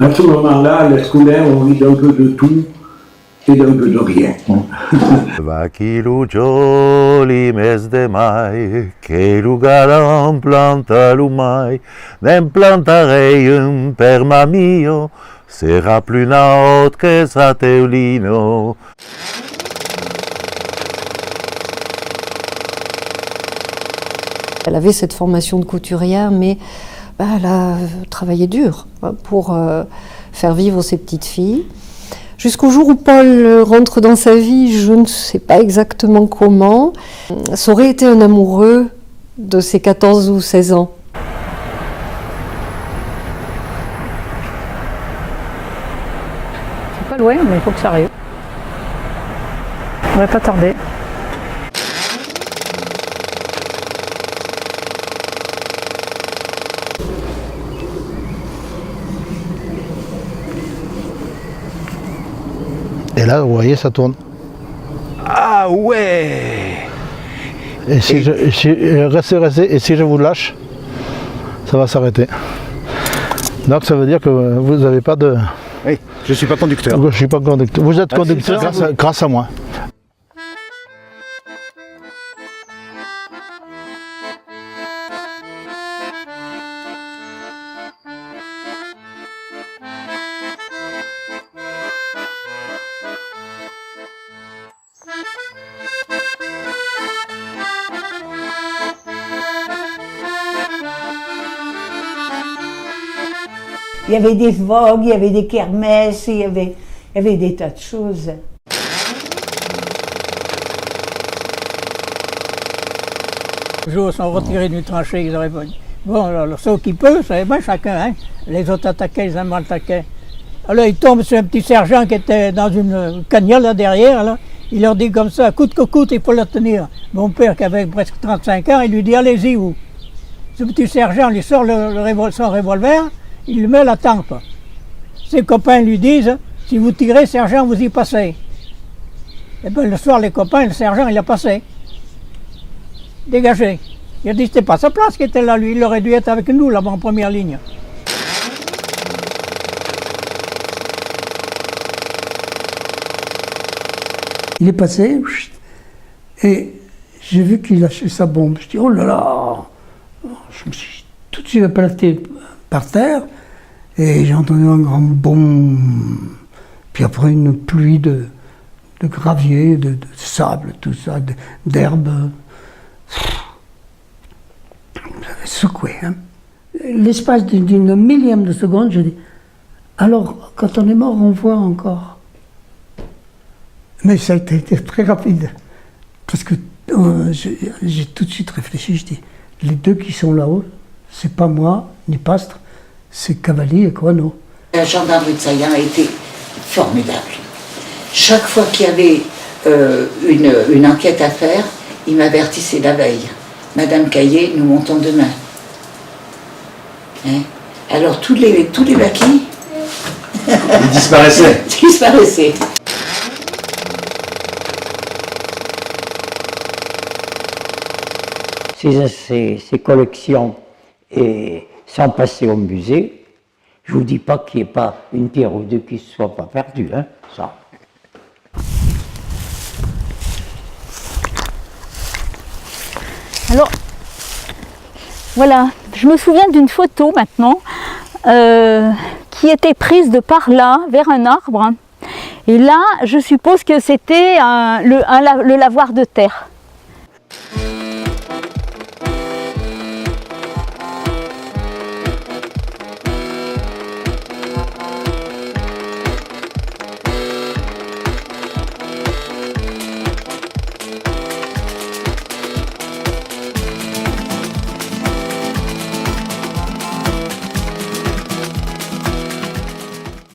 À ce moment-là, les scolaires ont eu un peu de tout et un peu de rien. Vaquiluccioli, mes de mai, che lugaran planta lumai, nem plantarei un per ma mio, sera plus naot que Sateulino. Elle avait cette formation de couturière, mais elle a travaillé dur pour faire vivre ses petites filles. Jusqu'au jour où Paul rentre dans sa vie, je ne sais pas exactement comment. Ça aurait été un amoureux de ses 14 ou 16 ans. C'est pas loin, mais il faut que ça arrive. On va pas tarder. Et là, vous voyez, ça tourne. Ah ouais! Et si restez, et si je vous lâche, ça va s'arrêter. Donc ça veut dire que vous n'avez pas de... Oui, je suis pas conducteur. Je suis pas conducteur. Vous êtes conducteur grâce à moi. Il y avait des vogues, il y avait des kermesses, il y avait des tas de choses. Les jours sont retirés du tranché, ils auraient pas dit. Bon, alors ceux qui peuvent, ça bien chacun, hein. Les autres attaquaient, les Allemands attaquaient. Alors il tombe sur un petit sergent qui était dans une cagnole là derrière, là. Il leur dit comme ça, coûte que coûte, il faut la tenir. Mon père, qui avait presque 35 ans, il lui dit, allez-y, vous. Ce petit sergent lui sort son revolver, il le met à la tempe. Ses copains lui disent, si vous tirez, sergent, vous y passez. Et bien le soir, les copains, le sergent, il a passé. Dégagé. Il a dit, c'était pas sa place qui était là, lui. Il aurait dû être avec nous, là-bas, en première ligne. Il est passé, et j'ai vu qu'il lâchait sa bombe. Je dis, oh là là! Je me suis tout de suite éclaté par terre, et j'ai entendu un grand boum. Puis après, une pluie de gravier, de sable, tout ça, d'herbe. Ça avait secoué, hein. L'espace d'une millième de seconde, je dis, alors, quand on est mort, on voit encore. Mais ça a été très rapide, parce que j'ai tout de suite réfléchi, je dis, les deux qui sont là-haut, c'est pas moi, ni Pastre, c'est Cavalli et Coano. La gendarmerie de Saillant a été formidable. Chaque fois qu'il y avait une enquête à faire, il m'avertissait la veille. Madame Caillé, nous montons demain. Hein? Alors tous les maquis... Il disparaissait. disparaissaient. Ces collections sont passées au musée. Je ne vous dis pas qu'il n'y ait pas une pierre ou deux qui ne se soient pas perdues, hein, ça. Alors, voilà, je me souviens d'une photo maintenant qui était prise de par là, vers un arbre. Et là, je suppose que c'était le lavoir de terre.